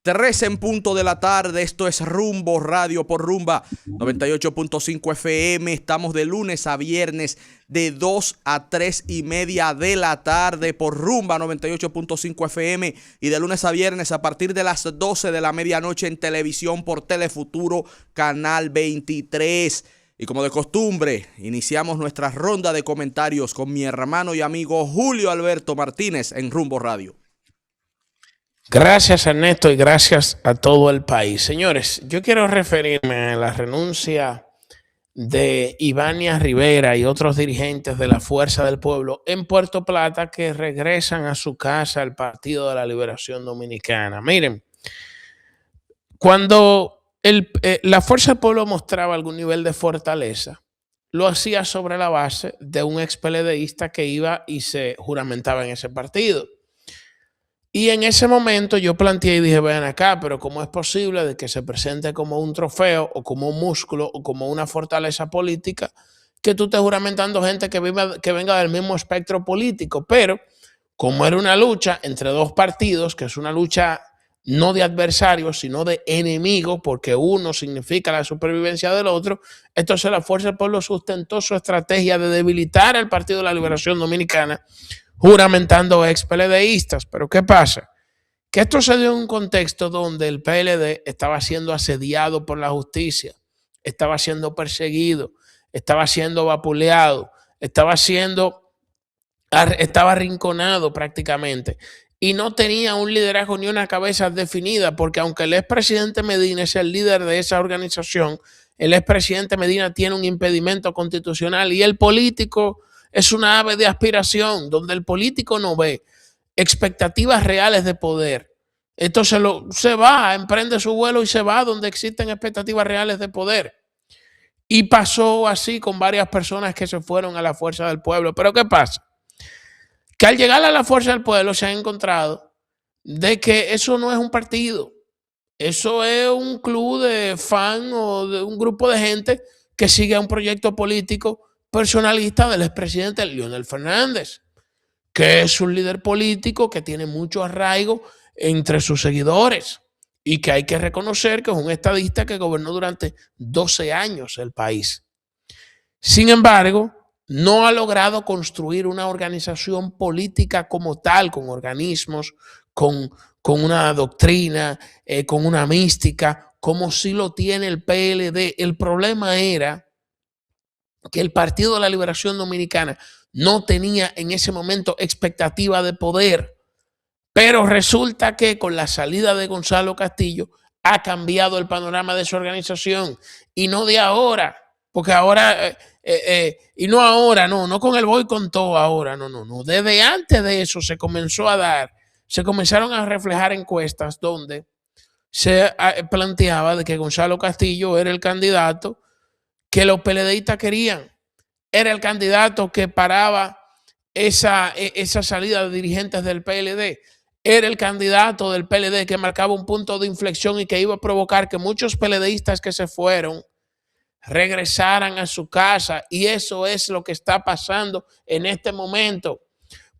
3 en punto de la tarde. Esto es Rumbo Radio por Rumba 98.5 FM. Estamos de lunes a viernes de 2 a 3 y media de la tarde por Rumba 98.5 FM y de lunes a viernes a partir de las 12 de la medianoche en televisión por Telefuturo Canal 23. Y como de costumbre, iniciamos nuestra ronda de comentarios con mi hermano y amigo Julio Alberto Martínez en Rumbo Radio. Gracias, Ernesto, y gracias a todo el país. Señores, yo quiero referirme a la renuncia de Ivania Rivera y otros dirigentes de la Fuerza del Pueblo en Puerto Plata que regresan a su casa al Partido de la Liberación Dominicana. Miren, cuando la Fuerza del Pueblo mostraba algún nivel de fortaleza, lo hacía sobre la base de un ex PLDista que iba y se juramentaba en ese partido. Y en ese momento yo planteé y dije, vean acá, pero ¿cómo es posible de que se presente como un trofeo o como un músculo o como una fortaleza política que tú estés juramentando gente que venga del mismo espectro político? Pero como era una lucha entre dos partidos, que es una lucha no de adversarios, sino de enemigos, porque uno significa la supervivencia del otro, entonces la Fuerza del Pueblo sustentó su estrategia de debilitar al Partido de la Liberación Dominicana juramentando ex PLDistas. Pero ¿qué pasa? Que esto se dio en un contexto donde el PLD estaba siendo asediado por la justicia, estaba siendo perseguido, estaba siendo vapuleado, estaba arrinconado prácticamente y no tenía un liderazgo ni una cabeza definida, porque aunque el expresidente Medina es el líder de esa organización, el expresidente Medina tiene un impedimento constitucional y el político es una ave de aspiración, donde el político no ve expectativas reales de poder. Entonces se va, emprende su vuelo y se va donde existen expectativas reales de poder. Y pasó así con varias personas que se fueron a la Fuerza del Pueblo. Pero ¿qué pasa? Que al llegar a la Fuerza del Pueblo se han encontrado de que eso no es un partido. Eso es un club de fan o de un grupo de gente que sigue un proyecto político personalista del expresidente Leonel Fernández, que es un líder político que tiene mucho arraigo entre sus seguidores y que hay que reconocer que es un estadista que gobernó durante 12 años el país. Sin embargo, no ha logrado construir una organización política como tal, con organismos, con una doctrina, con una mística, como sí lo tiene el PLD. El problema era que el Partido de la Liberación Dominicana no tenía en ese momento expectativa de poder, pero resulta que con la salida de Gonzalo Castillo ha cambiado el panorama de su organización, y no de ahora, porque ahora, y no ahora, no con el voy con todo ahora, no, desde antes de eso se comenzaron a reflejar encuestas donde se planteaba de que Gonzalo Castillo era el candidato que los PLDistas querían, era el candidato que paraba esa salida de dirigentes del PLD, era el candidato del PLD que marcaba un punto de inflexión y que iba a provocar que muchos PLDistas que se fueron regresaran a su casa, y eso es lo que está pasando en este momento.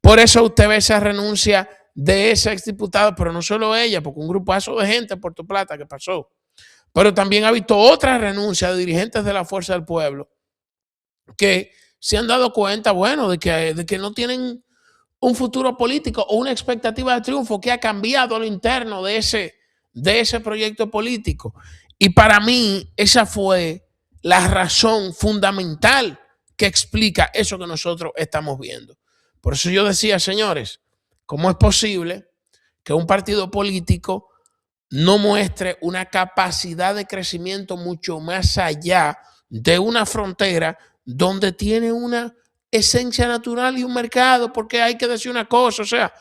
Por eso usted ve esa renuncia de esa exdiputada, pero no solo ella, porque un grupazo de gente en Puerto Plata que pasó. Pero también ha visto otras renuncias de dirigentes de la Fuerza del Pueblo que se han dado cuenta, bueno, de que no tienen un futuro político o una expectativa de triunfo, que ha cambiado lo interno de ese proyecto político. Y para mí esa fue la razón fundamental que explica eso que nosotros estamos viendo. Por eso yo decía, señores, ¿cómo es posible que un partido político no muestre una capacidad de crecimiento mucho más allá de una frontera donde tiene una esencia natural y un mercado? Porque hay que decir una cosa, o sea,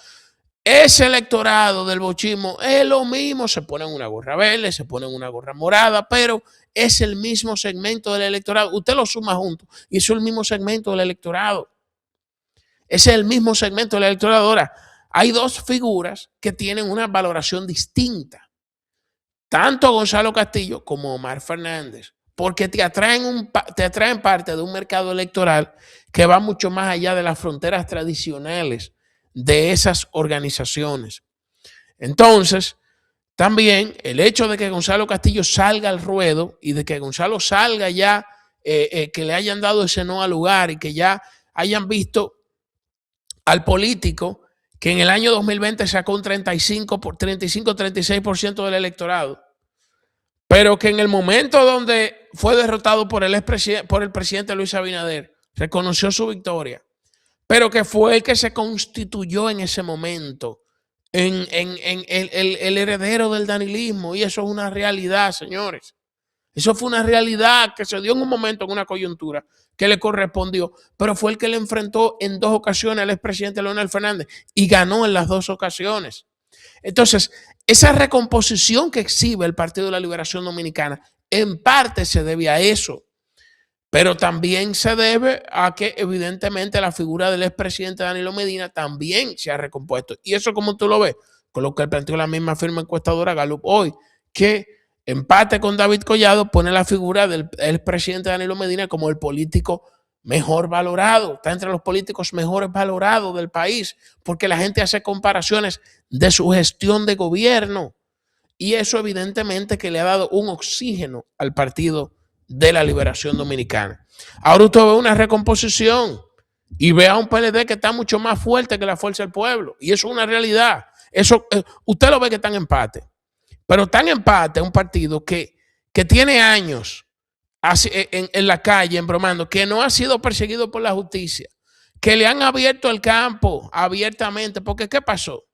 ese electorado del bochismo es lo mismo, se ponen una gorra verde, se ponen una gorra morada, pero es el mismo segmento del electorado. Usted lo suma junto y es el mismo segmento del electorado. Ese es el mismo segmento del electorado. Ahora, hay dos figuras que tienen una valoración distinta, tanto Gonzalo Castillo como Omar Fernández, porque te atraen parte de un mercado electoral que va mucho más allá de las fronteras tradicionales de esas organizaciones. Entonces, también el hecho de que Gonzalo Castillo salga al ruedo y de que Gonzalo salga ya, que le hayan dado ese no al lugar y que ya hayan visto al político que en el año 2020 sacó un 35-36% del electorado, pero que en el momento donde fue derrotado por el presidente Luis Abinader, reconoció su victoria, pero que fue el que se constituyó en ese momento en el heredero del danilismo, y eso es una realidad, señores. Eso fue una realidad que se dio en un momento, en una coyuntura que le correspondió, pero fue el que le enfrentó en 2 ocasiones al expresidente Leonel Fernández y ganó en las 2 ocasiones. Entonces, esa recomposición que exhibe el Partido de la Liberación Dominicana, en parte se debe a eso, pero también se debe a que evidentemente la figura del expresidente Danilo Medina también se ha recompuesto. Y eso, como tú lo ves, con lo que planteó la misma firma encuestadora Gallup hoy, que empate con David Collado pone la figura del expresidente Danilo Medina como el político mejor valorado, está entre los políticos mejores valorados del país, porque la gente hace comparaciones de su gestión de gobierno, y eso evidentemente que le ha dado un oxígeno al Partido de la Liberación Dominicana. Ahora usted ve una recomposición y ve a un PLD que está mucho más fuerte que la Fuerza del Pueblo, y eso es una realidad. Eso, usted lo ve que está en empate, pero está en empate un partido que tiene años en la calle embromando, que no ha sido perseguido por la justicia, que le han abierto el campo abiertamente, porque ¿qué pasó?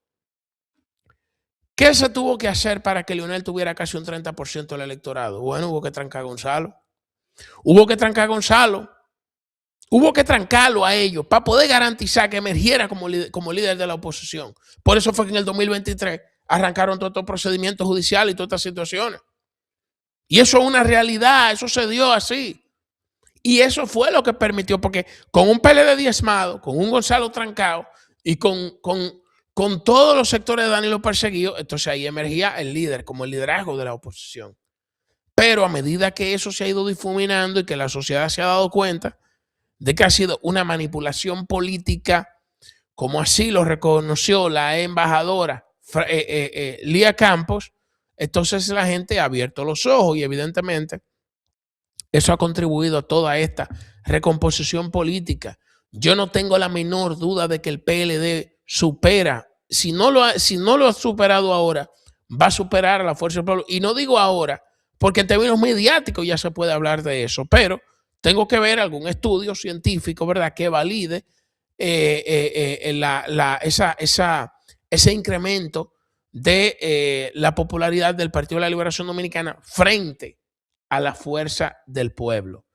¿Qué se tuvo que hacer para que Leonel tuviera casi un 30% del electorado? Bueno, hubo que trancar a Gonzalo. Hubo que trancar a Gonzalo. Hubo que trancarlo a ellos para poder garantizar que emergiera como líder de la oposición. Por eso fue que en el 2023 arrancaron todos estos procedimientos judiciales y todas estas situaciones. Y eso es una realidad, eso se dio así. Y eso fue lo que permitió, porque con un PLD diezmado, con un Gonzalo trancado y con todos los sectores de Danilo perseguidos, entonces ahí emergía el líder, como el liderazgo de la oposición. Pero a medida que eso se ha ido difuminando y que la sociedad se ha dado cuenta de que ha sido una manipulación política, como así lo reconoció la embajadora Lía Campos, entonces la gente ha abierto los ojos y evidentemente eso ha contribuido a toda esta recomposición política. Yo no tengo la menor duda de que el PLD supera, si no lo ha superado ahora, va a superar a la Fuerza del Pueblo. Y no digo ahora, porque en términos mediáticos ya se puede hablar de eso, pero tengo que ver algún estudio científico, ¿verdad?, que valide ese incremento de la popularidad del Partido de la Liberación Dominicana frente a la Fuerza del Pueblo.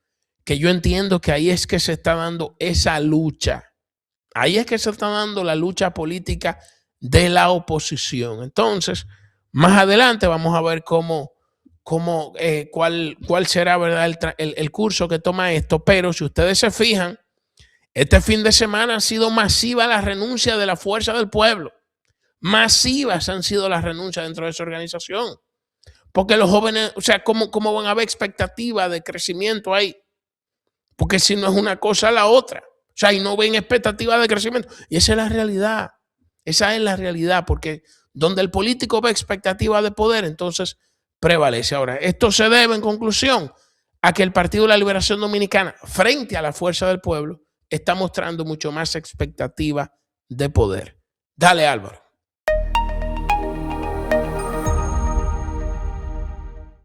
Que yo entiendo que ahí es que se está dando esa lucha. Ahí es que se está dando la lucha política de la oposición. Entonces, más adelante vamos a ver cuál será, ¿verdad?, el curso que toma esto. Pero si ustedes se fijan, este fin de semana ha sido masiva la renuncia de la Fuerza del Pueblo. Masivas han sido las renuncias dentro de esa organización. Porque los jóvenes, o sea, ¿cómo van a haber expectativas de crecimiento ahí? Porque si no es una cosa, la otra. O sea, y no ven expectativas de crecimiento. Y esa es la realidad. Esa es la realidad, porque donde el político ve expectativas de poder, entonces prevalece. Ahora, esto se debe, en conclusión, a que el Partido de la Liberación Dominicana, frente a la Fuerza del Pueblo, está mostrando mucho más expectativa de poder. Dale, Álvaro.